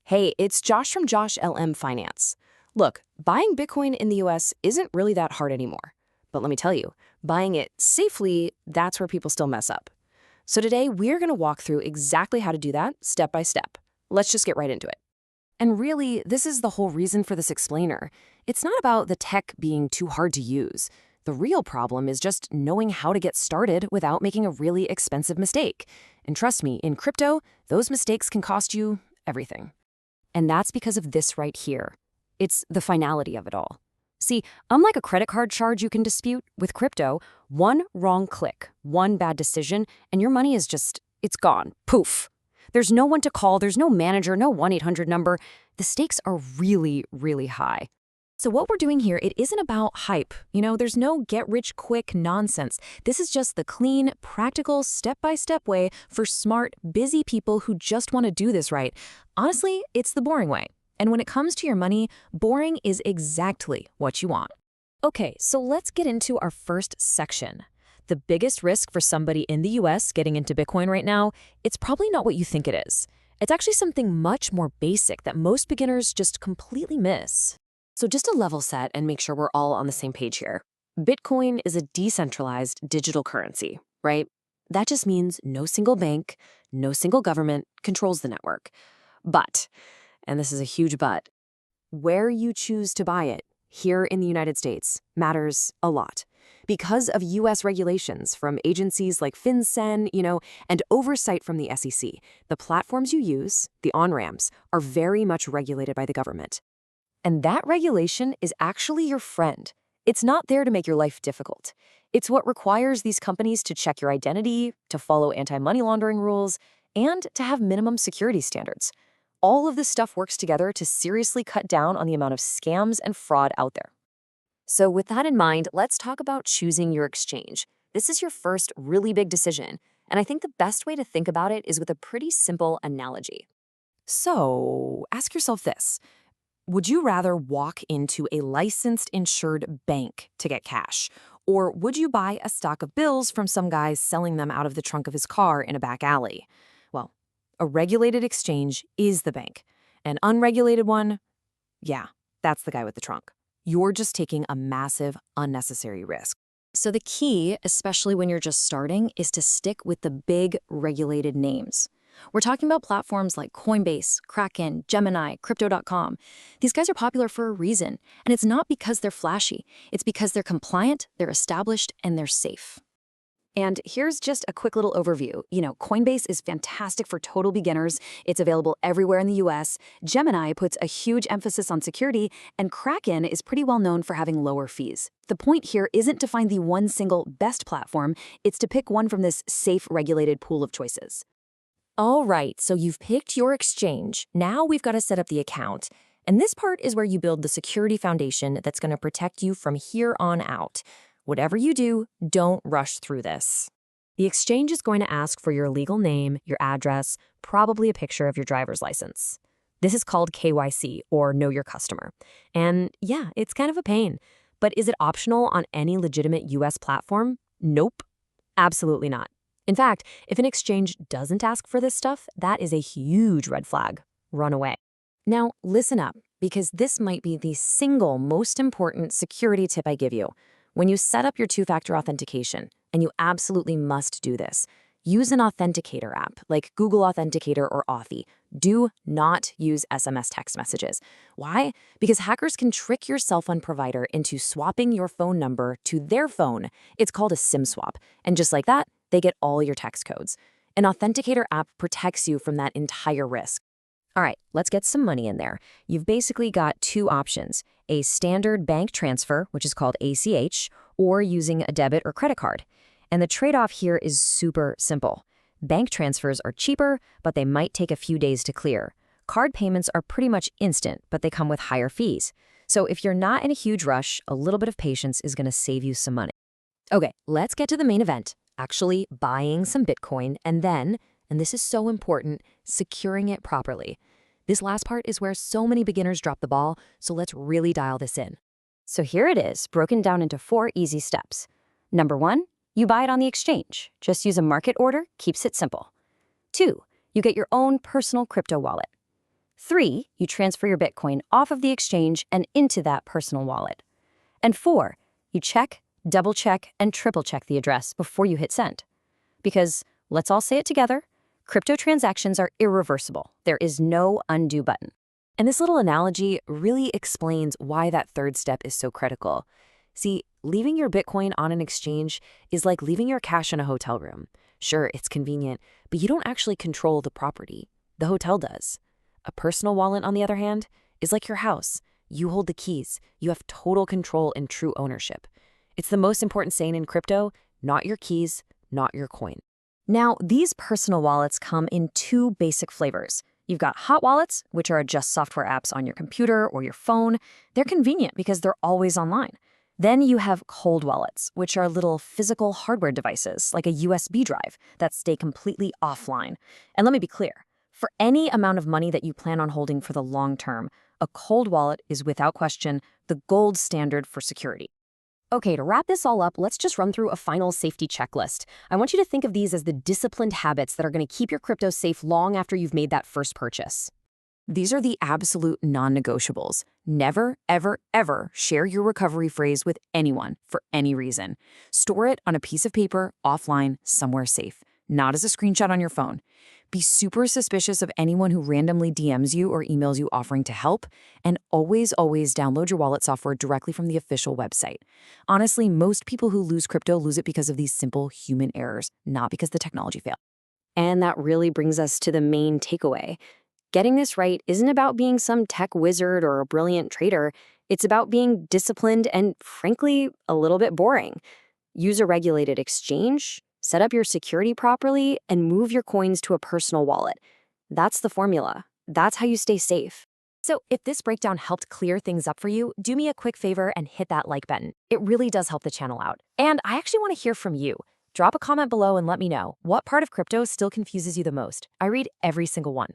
Hey, it's Josh from JoshLM Finance. Look, buying Bitcoin in the US isn't really that hard anymore. But let me tell you, buying it safely, that's where people still mess up. So today, we're going to walk through exactly how to do that step by step. Let's just get right into it. And really, this is the whole reason for this explainer. It's not about the tech being too hard to use. The real problem is just knowing how to get started without making a really expensive mistake. And trust me, in crypto, those mistakes can cost you everything. And that's because of this right here. It's the finality of it all. See, unlike a credit card charge you can dispute, with crypto, one wrong click, one bad decision, and your money is just, it's gone. Poof. There's no one to call, there's no manager, no 1-800 number. The stakes are really, really high. So what we're doing here, it isn't about hype. There's no get-rich-quick nonsense. This is just the clean, practical, step-by-step way for smart, busy people who just want to do this right. Honestly, it's the boring way. And when it comes to your money, boring is exactly what you want. Okay, so let's get into our first section. The biggest risk for somebody in the US getting into Bitcoin right now, it's probably not what you think it is. It's actually something much more basic that most beginners just completely miss. So just to level set and make sure we're all on the same page here, Bitcoin is a decentralized digital currency, right? That just means no single bank, no single government controls the network. But, and this is a huge but, where you choose to buy it here in the United States matters a lot. Because of US regulations from agencies like FinCEN, and oversight from the SEC, the platforms you use, the on-ramps, are very much regulated by the government. And that regulation is actually your friend. It's not there to make your life difficult. It's what requires these companies to check your identity, to follow anti-money laundering rules, and to have minimum security standards. All of this stuff works together to seriously cut down on the amount of scams and fraud out there. So with that in mind, let's talk about choosing your exchange. This is your first really big decision, and I think the best way to think about it is with a pretty simple analogy. So ask yourself this. Would you rather walk into a licensed insured bank to get cash? Or would you buy a stock of bills from some guy selling them out of the trunk of his car in a back alley? Well, a regulated exchange is the bank. An unregulated one, yeah, that's the guy with the trunk. You're just taking a massive, unnecessary risk. So the key, especially when you're just starting, is to stick with the big regulated names. We're talking about platforms like Coinbase, Kraken, Gemini, Crypto.com. These guys are popular for a reason, and it's not because they're flashy. It's because they're compliant, they're established, and they're safe. And here's just a quick little overview. Coinbase is fantastic for total beginners. It's available everywhere in the US. Gemini puts a huge emphasis on security, and Kraken is pretty well known for having lower fees. The point here isn't to find the one single best platform, it's to pick one from this safe, regulated pool of choices. All right, so you've picked your exchange. Now we've got to set up the account. And this part is where you build the security foundation that's going to protect you from here on out. Whatever you do, don't rush through this. The exchange is going to ask for your legal name, your address, probably a picture of your driver's license. This is called KYC, or Know Your Customer. And yeah, it's kind of a pain. But is it optional on any legitimate US platform? Nope, absolutely not. In fact, if an exchange doesn't ask for this stuff, that is a huge red flag. Run away. Now, listen up, because this might be the single most important security tip I give you. When you set up your two-factor authentication, and you absolutely must do this, use an authenticator app like Google Authenticator or Authy. Do not use SMS text messages. Why? Because hackers can trick your cell phone provider into swapping your phone number to their phone. It's called a SIM swap. And just like that, they get all your text codes. An authenticator app protects you from that entire risk. All right, let's get some money in there. You've basically got two options, a standard bank transfer, which is called ACH, or using a debit or credit card. And the trade-off here is super simple. Bank transfers are cheaper, but they might take a few days to clear. Card payments are pretty much instant, but they come with higher fees. So if you're not in a huge rush, a little bit of patience is going to save you some money. Okay, let's get to the main event. Actually buying some Bitcoin, and then, and this is so important, securing it properly. This last part is where so many beginners drop the ball, so let's really dial this in. So here it is, broken down into 4 easy steps. Number 1, you buy it on the exchange. Just use a market order, keeps it simple. 2, you get your own personal crypto wallet. 3, you transfer your Bitcoin off of the exchange and into that personal wallet. And 4, you check, double-check, and triple-check the address before you hit send. Because, let's all say it together, crypto transactions are irreversible. There is no undo button. And this little analogy really explains why that third step is so critical. See, leaving your Bitcoin on an exchange is like leaving your cash in a hotel room. Sure, it's convenient, but you don't actually control the property. The hotel does. A personal wallet, on the other hand, is like your house. You hold the keys. You have total control and true ownership. It's the most important saying in crypto, not your keys, not your coin. Now, these personal wallets come in 2 basic flavors. You've got hot wallets, which are just software apps on your computer or your phone. They're convenient because they're always online. Then you have cold wallets, which are little physical hardware devices, like a USB drive, that stay completely offline. And let me be clear, for any amount of money that you plan on holding for the long term, a cold wallet is without question the gold standard for security. Okay, to wrap this all up, let's just run through a final safety checklist. I want you to think of these as the disciplined habits that are going to keep your crypto safe long after you've made that first purchase. These are the absolute non-negotiables. Never, ever, ever share your recovery phrase with anyone for any reason. Store it on a piece of paper, offline, somewhere safe, not as a screenshot on your phone. Be super suspicious of anyone who randomly DMs you or emails you offering to help, and always download your wallet software directly from the official website. Honestly, most people who lose crypto lose it because of these simple human errors, not because the technology failed. And that really brings us to the main takeaway. Getting this right isn't about being some tech wizard or a brilliant trader. It's about being disciplined and, frankly, a little bit boring. Use a regulated exchange, set up your security properly, and move your coins to a personal wallet. That's the formula. That's how you stay safe. So if this breakdown helped clear things up for you, do me a quick favor and hit that like button. It really does help the channel out. And I actually want to hear from you. Drop a comment below and let me know what part of crypto still confuses you the most. I read every single one.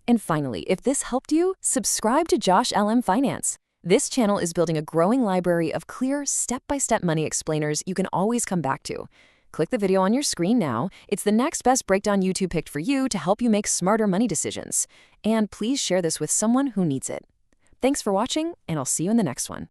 And finally, if this helped you, subscribe to JoshLM Finance. This channel is building a growing library of clear, step-by-step money explainers you can always come back to. Click the video on your screen now. It's the next best breakdown YouTube picked for you to help you make smarter money decisions. And please share this with someone who needs it. Thanks for watching, and I'll see you in the next one.